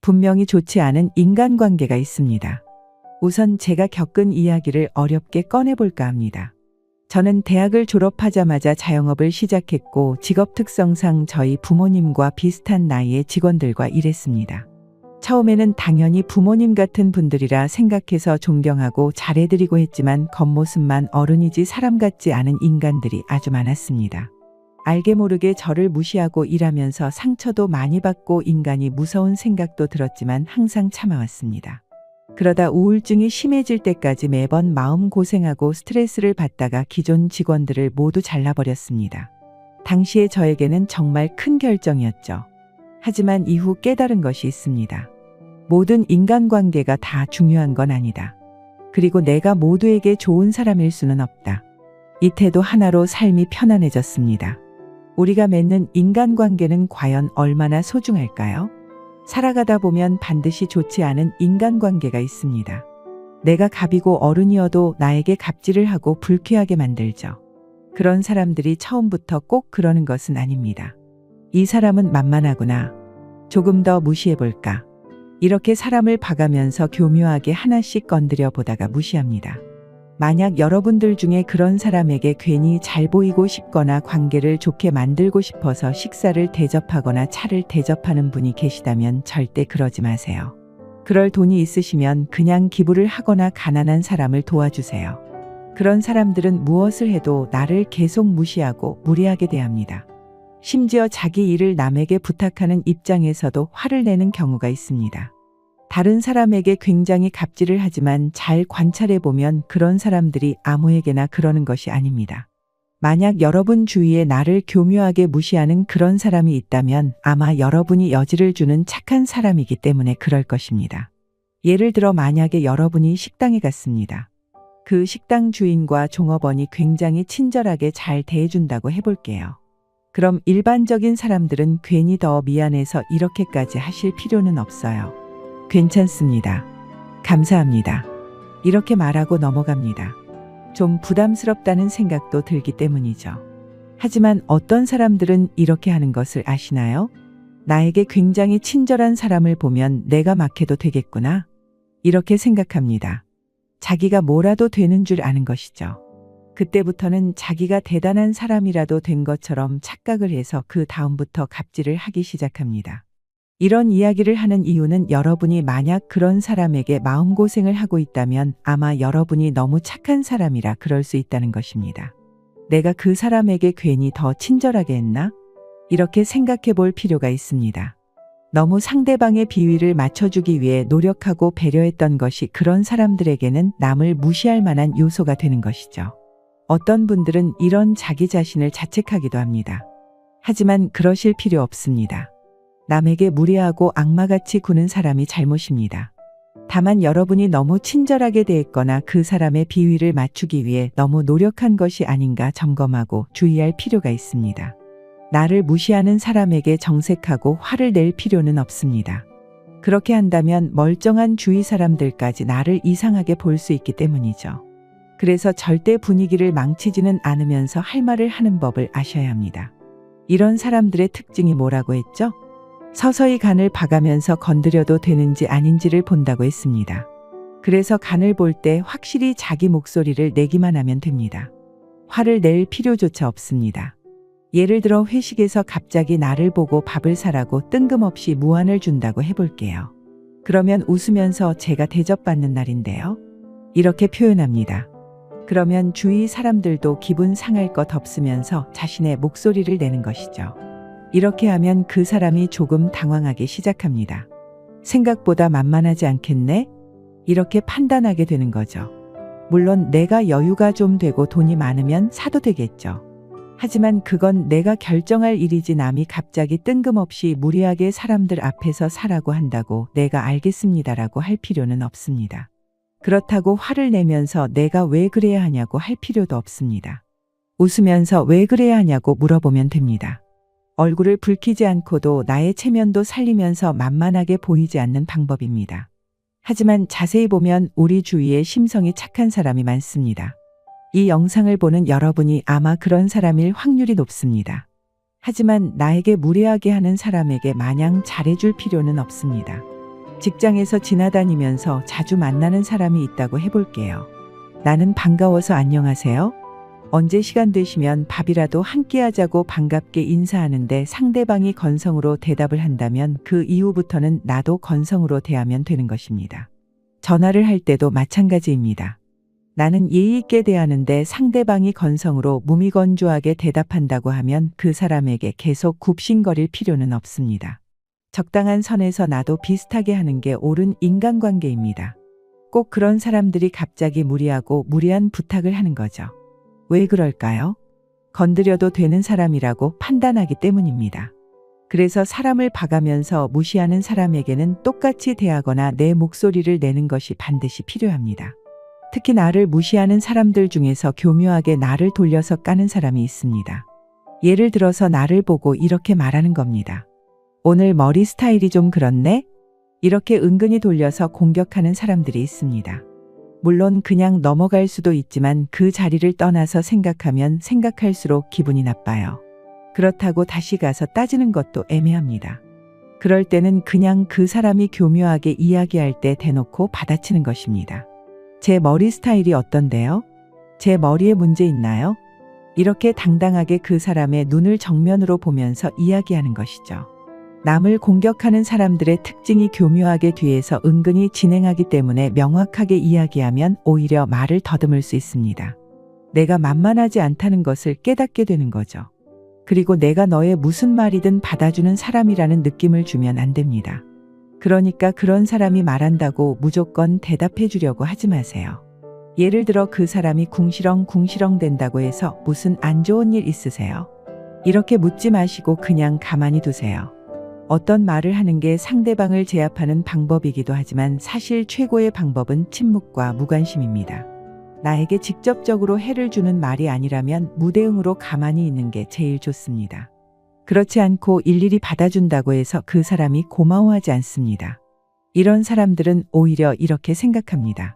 분명히 좋지 않은 인간관계가 있습니다. 우선 제가 겪은 이야기를 어렵게 꺼내볼까 합니다. 저는 대학을 졸업하자마자 자영업을 시작했고 직업 특성상 저희 부모님과 비슷한 나이의 직원들과 일했습니다. 처음에는 당연히 부모님 같은 분들이라 생각해서 존경하고 잘해드리고 했지만 겉모습만 어른이지 사람 같지 않은 인간들이 아주 많았습니다. 알게 모르게 저를 무시하고 일하면서 상처도 많이 받고 인간이 무서운 생각도 들었지만 항상 참아왔습니다. 그러다 우울증이 심해질 때까지 매번 마음고생하고 스트레스를 받다가 기존 직원들을 모두 잘라버렸습니다. 당시에 저에게는 정말 큰 결정이었죠. 하지만 이후 깨달은 것이 있습니다. 모든 인간관계가 다 중요한 건 아니다. 그리고 내가 모두에게 좋은 사람일 수는 없다. 이 태도 하나로 삶이 편안해졌습니다. 우리가 맺는 인간관계는 과연 얼마나 소중할까요? 살아가다 보면 반드시 좋지 않은 인간관계가 있습니다. 내가 갑이고 어른이어도 나에게 갑질을 하고 불쾌하게 만들죠. 그런 사람들이 처음부터 꼭 그러는 것은 아닙니다. 이 사람은 만만하구나. 조금 더 무시해볼까. 이렇게 사람을 봐가면서 교묘하게 하나씩 건드려 보다가 무시합니다. 만약 여러분들 중에 그런 사람에게 괜히 잘 보이고 싶거나 관계를 좋게 만들고 싶어서 식사를 대접하거나 차를 대접하는 분이 계시다면 절대 그러지 마세요. 그럴 돈이 있으시면 그냥 기부를 하거나 가난한 사람을 도와주세요. 그런 사람들은 무엇을 해도 나를 계속 무시하고 무례하게 대합니다. 심지어 자기 일을 남에게 부탁하는 입장에서도 화를 내는 경우가 있습니다. 다른 사람에게 굉장히 갑질을 하지만 잘 관찰해보면 그런 사람들이 아무에게나 그러는 것이 아닙니다. 만약 여러분 주위에 나를 교묘하게 무시하는 그런 사람이 있다면 아마 여러분이 여지를 주는 착한 사람이기 때문에 그럴 것입니다. 예를 들어 만약에 여러분이 식당에 갔습니다. 그 식당 주인과 종업원이 굉장히 친절하게 잘 대해준다고 해볼게요. 그럼 일반적인 사람들은 괜히 더 미안해서 이렇게까지 하실 필요는 없어요. 괜찮습니다. 감사합니다. 이렇게 말하고 넘어갑니다. 좀 부담스럽다는 생각도 들기 때문이죠. 하지만 어떤 사람들은 이렇게 하는 것을 아시나요? 나에게 굉장히 친절한 사람을 보면 내가 막 해도 되겠구나. 이렇게 생각합니다. 자기가 뭐라도 되는 줄 아는 것이죠. 그때부터는 자기가 대단한 사람이라도 된 것처럼 착각을 해서 그 다음부터 갑질을 하기 시작합니다. 이런 이야기를 하는 이유는 여러분이 만약 그런 사람에게 마음고생을 하고 있다면 아마 여러분이 너무 착한 사람이라 그럴 수 있다는 것입니다. 내가 그 사람에게 괜히 더 친절하게 했나? 이렇게 생각해 볼 필요가 있습니다. 너무 상대방의 비위를 맞춰주기 위해 노력하고 배려했던 것이 그런 사람들에게는 남을 무시할 만한 요소가 되는 것이죠. 어떤 분들은 이런 자기 자신을 자책하기도 합니다. 하지만 그러실 필요 없습니다. 남에게 무례하고 악마같이 구는 사람이 잘못입니다. 다만 여러분이 너무 친절하게 대했거나 그 사람의 비위를 맞추기 위해 너무 노력한 것이 아닌가 점검하고 주의할 필요가 있습니다. 나를 무시하는 사람에게 정색하고 화를 낼 필요는 없습니다. 그렇게 한다면 멀쩡한 주위 사람들까지 나를 이상하게 볼 수 있기 때문이죠. 그래서 절대 분위기를 망치지는 않으면서 할 말을 하는 법을 아셔야 합니다. 이런 사람들의 특징이 뭐라고 했죠? 서서히 간을 봐가면서 건드려도 되는지 아닌지를 본다고 했습니다. 그래서 간을 볼 때 확실히 자기 목소리를 내기만 하면 됩니다. 화를 낼 필요조차 없습니다. 예를 들어 회식에서 갑자기 나를 보고 밥을 사라고 뜬금없이 무안을 준다고 해볼게요. 그러면 웃으면서 제가 대접받는 날인데요. 이렇게 표현합니다. 그러면 주위 사람들도 기분 상할 것 없으면서 자신의 목소리를 내는 것이죠. 이렇게 하면 그 사람이 조금 당황하기 시작합니다. 생각보다 만만하지 않겠네? 이렇게 판단하게 되는 거죠. 물론 내가 여유가 좀 되고 돈이 많으면 사도 되겠죠. 하지만 그건 내가 결정할 일이지 남이 갑자기 뜬금없이 무리하게 사람들 앞에서 사라고 한다고 내가 알겠습니다라고 할 필요는 없습니다. 그렇다고 화를 내면서 내가 왜 그래야 하냐고 할 필요도 없습니다. 웃으면서 왜 그래야 하냐고 물어보면 됩니다. 얼굴을 붉히지 않고도 나의 체면도 살리면서 만만하게 보이지 않는 방법입니다. 하지만 자세히 보면 우리 주위에 심성이 착한 사람이 많습니다. 이 영상을 보는 여러분이 아마 그런 사람일 확률이 높습니다. 하지만 나에게 무례하게 하는 사람에게 마냥 잘해줄 필요는 없습니다. 직장에서 지나다니면서 자주 만나는 사람이 있다고 해볼게요. 나는 반가워서 안녕하세요. 언제 시간 되시면 밥이라도 함께 하자고 반갑게 인사하는데 상대방이 건성으로 대답을 한다면 그 이후부터는 나도 건성으로 대하면 되는 것입니다. 전화를 할 때도 마찬가지입니다. 나는 예의 있게 대하는데 상대방이 건성으로 무미건조하게 대답한다고 하면 그 사람에게 계속 굽신거릴 필요는 없습니다. 적당한 선에서 나도 비슷하게 하는 게 옳은 인간관계입니다. 꼭 그런 사람들이 갑자기 무리하고 무리한 부탁을 하는 거죠. 왜 그럴까요? 건드려도 되는 사람이라고 판단하기 때문입니다. 그래서 사람을 봐가면서 무시하는 사람에게는 똑같이 대하거나 내 목소리를 내는 것이 반드시 필요합니다. 특히 나를 무시하는 사람들 중에서 교묘하게 나를 돌려서 까는 사람이 있습니다. 예를 들어서 나를 보고 이렇게 말하는 겁니다. 오늘 머리 스타일이 좀 그렇네? 이렇게 은근히 돌려서 공격하는 사람들이 있습니다. 물론 그냥 넘어갈 수도 있지만 그 자리를 떠나서 생각하면 생각할수록 기분이 나빠요. 그렇다고 다시 가서 따지는 것도 애매합니다. 그럴 때는 그냥 그 사람이 교묘하게 이야기할 때 대놓고 받아치는 것입니다. 제 머리 스타일이 어떤데요? 제 머리에 문제 있나요? 이렇게 당당하게 그 사람의 눈을 정면으로 보면서 이야기하는 것이죠. 남을 공격하는 사람들의 특징이 교묘하게 뒤에서 은근히 진행하기 때문에 명확하게 이야기하면 오히려 말을 더듬을 수 있습니다. 내가 만만하지 않다는 것을 깨닫게 되는 거죠. 그리고 내가 너의 무슨 말이든 받아주는 사람이라는 느낌을 주면 안 됩니다. 그러니까 그런 사람이 말한다고 무조건 대답해 주려고 하지 마세요. 예를 들어 그 사람이 궁시렁 된다고 해서 무슨 안 좋은 일 있으세요? 이렇게 묻지 마시고 그냥 가만히 두세요. 어떤 말을 하는 게 상대방을 제압하는 방법이기도 하지만 사실 최고의 방법은 침묵과 무관심입니다. 나에게 직접적으로 해를 주는 말이 아니라면 무대응으로 가만히 있는 게 제일 좋습니다. 그렇지 않고 일일이 받아준다고 해서 그 사람이 고마워하지 않습니다. 이런 사람들은 오히려 이렇게 생각합니다.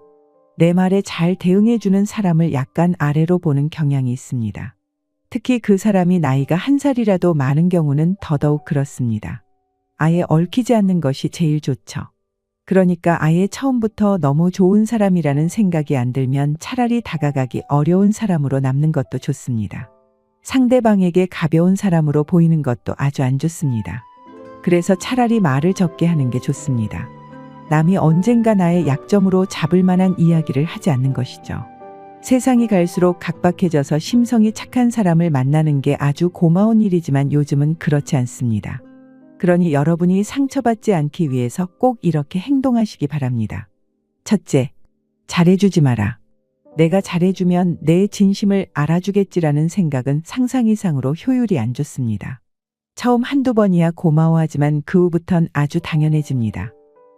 내 말에 잘 대응해주는 사람을 약간 아래로 보는 경향이 있습니다. 특히 그 사람이 나이가 한 살이라도 많은 경우는 더더욱 그렇습니다. 아예 얽히지 않는 것이 제일 좋죠. 그러니까 아예 처음부터 너무 좋은 사람이라는 생각이 안 들면 차라리 다가가기 어려운 사람으로 남는 것도 좋습니다. 상대방에게 가벼운 사람으로 보이는 것도 아주 안 좋습니다. 그래서 차라리 말을 적게 하는 게 좋습니다. 남이 언젠가 나의 약점으로 잡을 만한 이야기를 하지 않는 것이죠. 세상이 갈수록 각박해져서 심성이 착한 사람을 만나는 게 아주 고마운 일이지만 요즘은 그렇지 않습니다. 그러니 여러분이 상처받지 않기 위해서 꼭 이렇게 행동하시기 바랍니다. 첫째, 잘해주지 마라. 내가 잘해주면 내 진심을 알아주겠지라는 생각은 상상 이상으로 효율이 안 좋습니다. 처음 한두 번이야 고마워하지만 그 후부턴 아주 당연해집니다.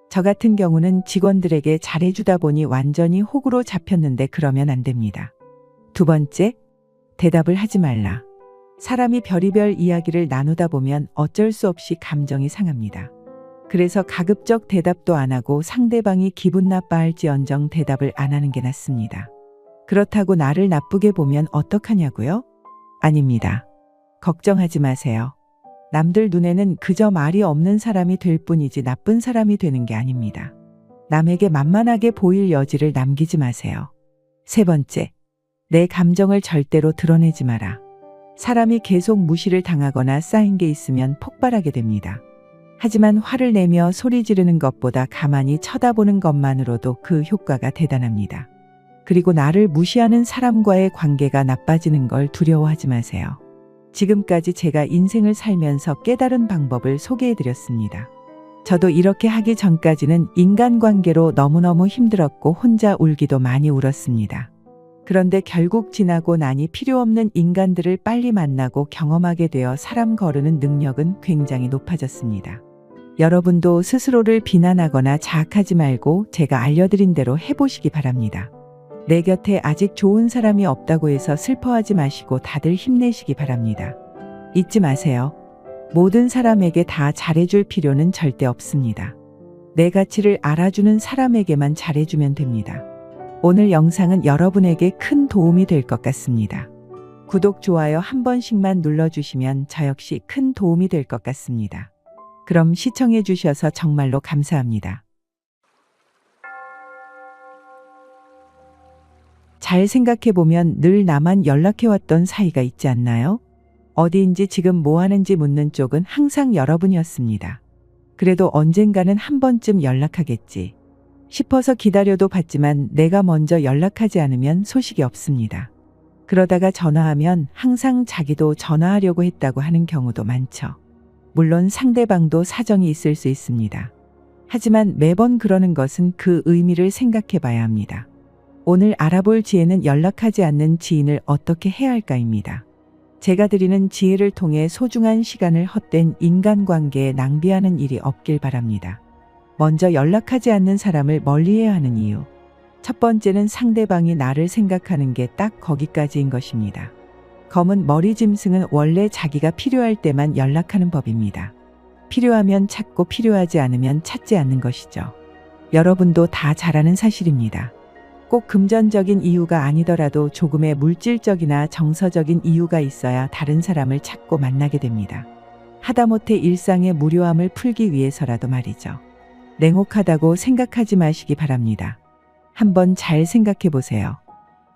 저 같은 경우는 직원들에게 잘해주다 보니 완전히 호구로 잡혔는데 그러면 안 됩니다. 두 번째, 대답을 하지 말라. 사람이 별의별 이야기를 나누다 보면 어쩔 수 없이 감정이 상합니다. 그래서 가급적 대답도 안 하고 상대방이 기분 나빠할지언정 대답을 안 하는 게 낫습니다. 그렇다고 나를 나쁘게 보면 어떡하냐고요? 아닙니다. 걱정하지 마세요. 남들 눈에는 그저 말이 없는 사람이 될 뿐이지 나쁜 사람이 되는 게 아닙니다. 남에게 만만하게 보일 여지를 남기지 마세요. 세 번째, 내 감정을 절대로 드러내지 마라. 사람이 계속 무시를 당하거나 쌓인 게 있으면 폭발하게 됩니다. 하지만 화를 내며 소리 지르는 것보다 가만히 쳐다보는 것만으로도 그 효과가 대단합니다. 그리고 나를 무시하는 사람과의 관계가 나빠지는 걸 두려워하지 마세요. 지금까지 제가 인생을 살면서 깨달은 방법을 소개해드렸습니다. 저도 이렇게 하기 전까지는 인간관계로 너무너무 힘들었고 혼자 울기도 많이 울었습니다. 그런데 결국 지나고 나니 필요 없는 인간들을 빨리 만나고 경험하게 되어 사람 거르는 능력은 굉장히 높아졌습니다. 여러분도 스스로를 비난하거나 자학하지 말고 제가 알려드린 대로 해보시기 바랍니다. 내 곁에 아직 좋은 사람이 없다고 해서 슬퍼하지 마시고 다들 힘내시기 바랍니다. 잊지 마세요. 모든 사람에게 다 잘해줄 필요는 절대 없습니다. 내 가치를 알아주는 사람에게만 잘해주면 됩니다. 오늘 영상은 여러분에게 큰 도움이 될 것 같습니다. 구독, 좋아요 한 번씩만 눌러주시면 저 역시 큰 도움이 될 것 같습니다. 그럼 시청해 주셔서 정말로 감사합니다. 잘 생각해보면 늘 나만 연락해왔던 사이가 있지 않나요? 어디인지 지금 뭐 하는지 묻는 쪽은 항상 여러분이었습니다. 그래도 언젠가는 한 번쯤 연락하겠지 싶어서 기다려도 봤지만 내가 먼저 연락하지 않으면 소식이 없습니다. 그러다가 전화하면 항상 자기도 전화하려고 했다고 하는 경우도 많죠. 물론 상대방도 사정이 있을 수 있습니다. 하지만 매번 그러는 것은 그 의미를 생각해 봐야 합니다. 오늘 알아볼 지혜는 연락하지 않는 지인을 어떻게 해야 할까입니다. 제가 드리는 지혜를 통해 소중한 시간을 헛된 인간관계에 낭비하는 일이 없길 바랍니다. 먼저 연락하지 않는 사람을 멀리해야 하는 이유. 첫 번째는 상대방이 나를 생각하는 게 딱 거기까지인 것입니다. 검은 머리 짐승은 원래 자기가 필요할 때만 연락하는 법입니다. 필요하면 찾고 필요하지 않으면 찾지 않는 것이죠. 여러분도 다 잘 아는 사실입니다. 꼭 금전적인 이유가 아니더라도 조금의 물질적이나 정서적인 이유가 있어야 다른 사람을 찾고 만나게 됩니다. 하다못해 일상의 무료함을 풀기 위해서라도 말이죠. 냉혹하다고 생각하지 마시기 바랍니다. 한번 잘 생각해 보세요.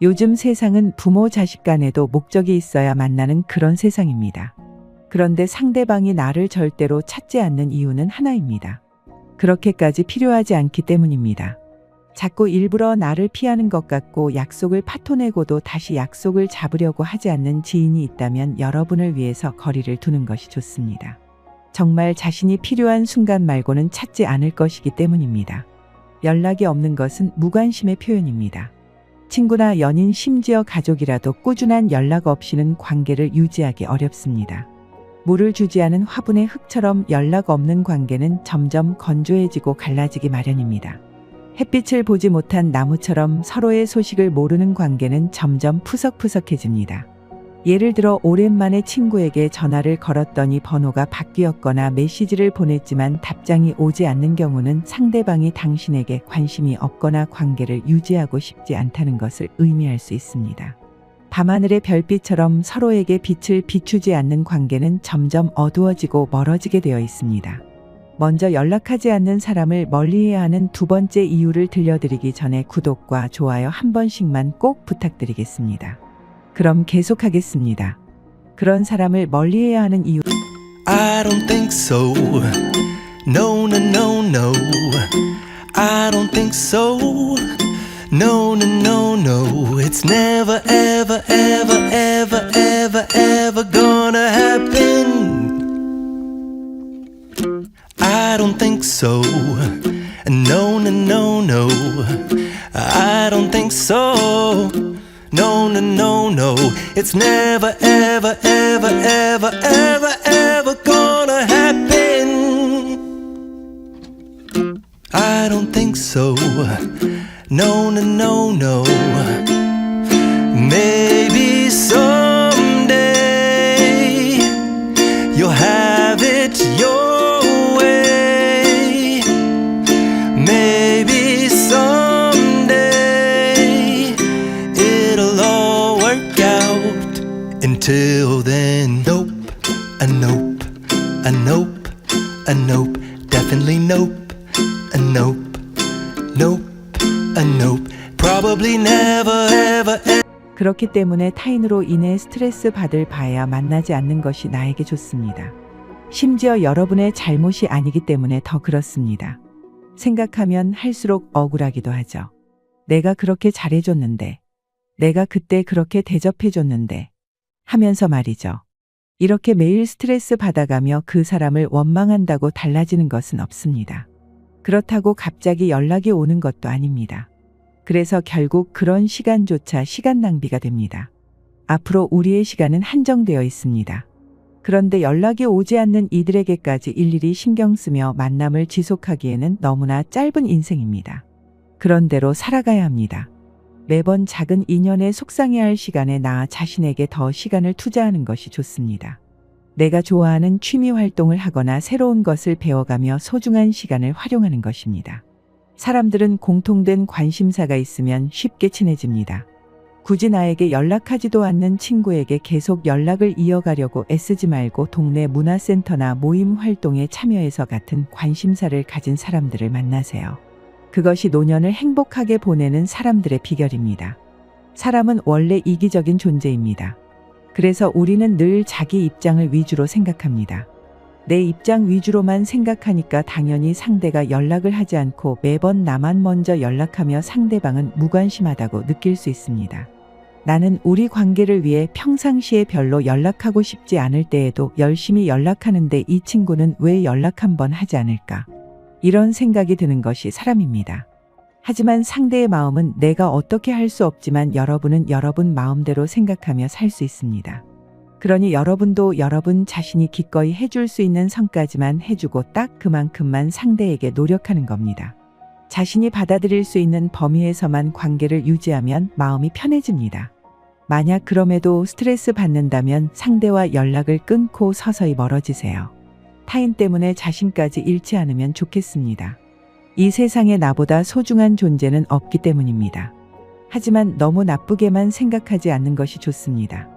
요즘 세상은 부모 자식 간에도 목적이 있어야 만나는 그런 세상입니다. 그런데 상대방이 나를 절대로 찾지 않는 이유는 하나입니다. 그렇게까지 필요하지 않기 때문입니다. 자꾸 일부러 나를 피하는 것 같고 약속을 파토내고도 다시 약속을 잡으려고 하지 않는 지인이 있다면 여러분을 위해서 거리를 두는 것이 좋습니다. 정말 자신이 필요한 순간 말고는 찾지 않을 것이기 때문입니다. 연락이 없는 것은 무관심의 표현입니다. 친구나 연인 심지어 가족이라도 꾸준한 연락 없이는 관계를 유지하기 어렵습니다. 물을 주지 않은 화분의 흙처럼 연락 없는 관계는 점점 건조해지고 갈라지기 마련입니다. 햇빛을 보지 못한 나무처럼 서로의 소식을 모르는 관계는 점점 푸석푸석해집니다. 예를 들어 오랜만에 친구에게 전화를 걸었더니 번호가 바뀌었거나 메시지를 보냈지만 답장이 오지 않는 경우는 상대방이 당신에게 관심이 없거나 관계를 유지하고 싶지 않다는 것을 의미할 수 있습니다. 밤하늘의 별빛처럼 서로에게 빛을 비추지 않는 관계는 점점 어두워지고 멀어지게 되어 있습니다. 먼저 연락하지 않는 사람을 멀리해야 하는 두 번째 이유를 들려드리기 전에 구독과 좋아요 한 번씩만 꼭 부탁드리겠습니다. 그럼 계속하겠습니다. 그런 사람을 멀리해야 하는 이유. I don't think so. No, no, no, no. I don't think so. No, no, no, no. It's never, ever, ever, ever, ever, ever gonna happen. I don't think so. No, no, no, no. I don't think so. No, no, no, no. It's never, ever, ever, ever, ever, ever gonna happen. I don't think so. No, no, no, no. Maybe someday you'll have it your way. Maybe someday it'll all work out. Until then, nope, a nope, a nope, a nope, definitely nope, a nope, nope, a nope, probably never, ever, ever. 그렇기 때문에 타인으로 인해 스트레스 받을 바에야 만나지 않는 것이 나에게 좋습니다. 심지어 여러분의 잘못이 아니기 때문에 더 그렇습니다. 생각하면 할수록 억울하기도 하죠. 내가 그렇게 잘해줬는데, 내가 그때 그렇게 대접해줬는데 하면서 말이죠. 이렇게 매일 스트레스 받아가며 그 사람을 원망한다고 달라지는 것은 없습니다. 그렇다고 갑자기 연락이 오는 것도 아닙니다. 그래서 결국 그런 시간조차 시간 낭비가 됩니다. 앞으로 우리의 시간은 한정되어 있습니다. 그런데 연락이 오지 않는 이들에게까지 일일이 신경 쓰며 만남을 지속하기에는 너무나 짧은 인생입니다. 그런대로 살아가야 합니다. 매번 작은 인연에 속상해할 시간에 나 자신에게 더 시간을 투자하는 것이 좋습니다. 내가 좋아하는 취미 활동을 하거나 새로운 것을 배워가며 소중한 시간을 활용하는 것입니다. 사람들은 공통된 관심사가 있으면 쉽게 친해집니다. 굳이 나에게 연락하지도 않는 친구에게 계속 연락을 이어가려고 애쓰지 말고 동네 문화센터나 모임 활동에 참여해서 같은 관심사를 가진 사람들을 만나세요. 그것이 노년을 행복하게 보내는 사람들의 비결입니다. 사람은 원래 이기적인 존재입니다. 그래서 우리는 늘 자기 입장을 위주로 생각합니다. 내 입장 위주로만 생각하니까 당연히 상대가 연락을 하지 않고 매번 나만 먼저 연락하며 상대방은 무관심하다고 느낄 수 있습니다. 나는 우리 관계를 위해 평상시에 별로 연락하고 싶지 않을 때에도 열심히 연락하는데 이 친구는 왜 연락 한번 하지 않을까? 이런 생각이 드는 것이 사람입니다. 하지만 상대의 마음은 내가 어떻게 할 수 없지만 여러분은 여러분 마음대로 생각하며 살 수 있습니다. 그러니 여러분도 여러분 자신이 기꺼이 해줄 수 있는 선까지만 해주고 딱 그만큼만 상대에게 노력하는 겁니다. 자신이 받아들일 수 있는 범위에서만 관계를 유지하면 마음이 편해집니다. 만약 그럼에도 스트레스 받는다면 상대와 연락을 끊고 서서히 멀어지세요. 타인 때문에 자신까지 잃지 않으면 좋겠습니다. 이 세상에 나보다 소중한 존재는 없기 때문입니다. 하지만 너무 나쁘게만 생각하지 않는 것이 좋습니다.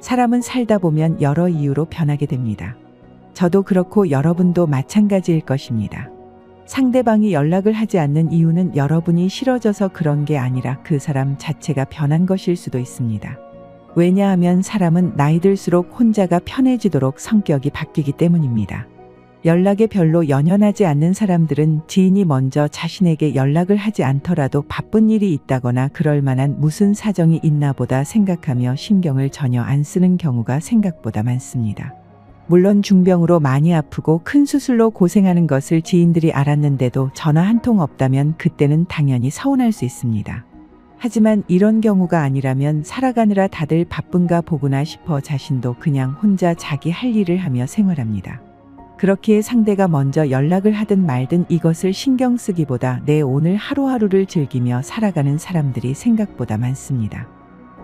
사람은 살다 보면 여러 이유로 변하게 됩니다. 저도 그렇고 여러분도 마찬가지일 것입니다. 상대방이 연락을 하지 않는 이유는 여러분이 싫어져서 그런 게 아니라 그 사람 자체가 변한 것일 수도 있습니다. 왜냐하면 사람은 나이 들수록 혼자가 편해지도록 성격이 바뀌기 때문입니다. 연락에 별로 연연하지 않는 사람들은 지인이 먼저 자신에게 연락을 하지 않더라도 바쁜 일이 있다거나 그럴 만한 무슨 사정이 있나 보다 생각하며 신경을 전혀 안 쓰는 경우가 생각보다 많습니다. 물론 중병으로 많이 아프고 큰 수술로 고생하는 것을 지인들이 알았는데도 전화 한 통 없다면 그때는 당연히 서운할 수 있습니다. 하지만 이런 경우가 아니라면 살아가느라 다들 바쁜가 보구나 싶어 자신도 그냥 혼자 자기 할 일을 하며 생활합니다. 그렇기에 상대가 먼저 연락을 하든 말든 이것을 신경 쓰기보다 내 오늘 하루하루를 즐기며 살아가는 사람들이 생각보다 많습니다.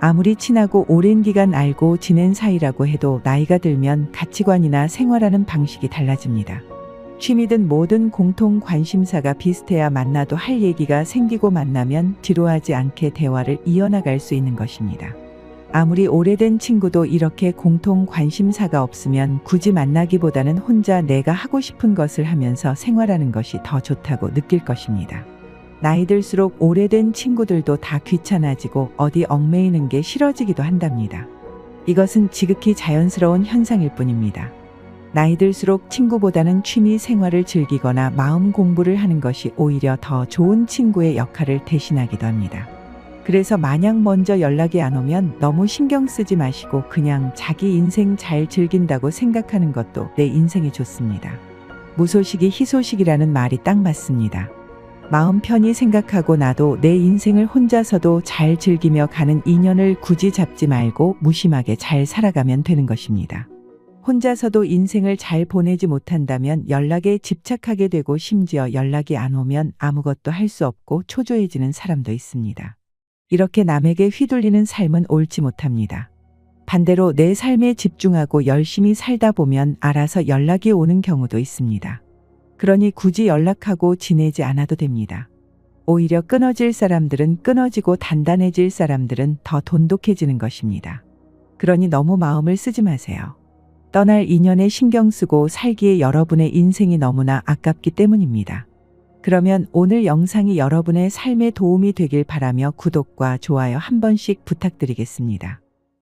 아무리 친하고 오랜 기간 알고 지낸 사이라고 해도 나이가 들면 가치관이나 생활하는 방식이 달라집니다. 취미든 뭐든 공통 관심사가 비슷해야 만나도 할 얘기가 생기고 만나면 지루하지 않게 대화를 이어나갈 수 있는 것입니다. 아무리 오래된 친구도 이렇게 공통 관심사가 없으면 굳이 만나기보다는 혼자 내가 하고 싶은 것을 하면서 생활하는 것이 더 좋다고 느낄 것입니다. 나이 들수록 오래된 친구들도 다 귀찮아지고 어디 얽매이는 게 싫어지기도 한답니다. 이것은 지극히 자연스러운 현상일 뿐입니다. 나이 들수록 친구보다는 취미 생활을 즐기거나 마음 공부를 하는 것이 오히려 더 좋은 친구의 역할을 대신하기도 합니다. 그래서 마냥 먼저 연락이 안 오면 너무 신경 쓰지 마시고 그냥 자기 인생 잘 즐긴다고 생각하는 것도 내 인생에 좋습니다. 무소식이 희소식이라는 말이 딱 맞습니다. 마음 편히 생각하고 나도 내 인생을 혼자서도 잘 즐기며 가는 인연을 굳이 잡지 말고 무심하게 잘 살아가면 되는 것입니다. 혼자서도 인생을 잘 보내지 못한다면 연락에 집착하게 되고 심지어 연락이 안 오면 아무것도 할 수 없고 초조해지는 사람도 있습니다. 이렇게 남에게 휘둘리는 삶은 옳지 못합니다. 반대로 내 삶에 집중하고 열심히 살다 보면 알아서 연락이 오는 경우도 있습니다. 그러니 굳이 연락하고 지내지 않아도 됩니다. 오히려 끊어질 사람들은 끊어지고 단단해질 사람들은 더 돈독해지는 것입니다. 그러니 너무 마음을 쓰지 마세요. 떠날 인연에 신경 쓰고 살기에 여러분의 인생이 너무나 아깝기 때문입니다. 그러면 오늘 영상이 여러분의 삶에 도움이 되길 바라며 구독과 좋아요 한 번씩 부탁드리겠습니다.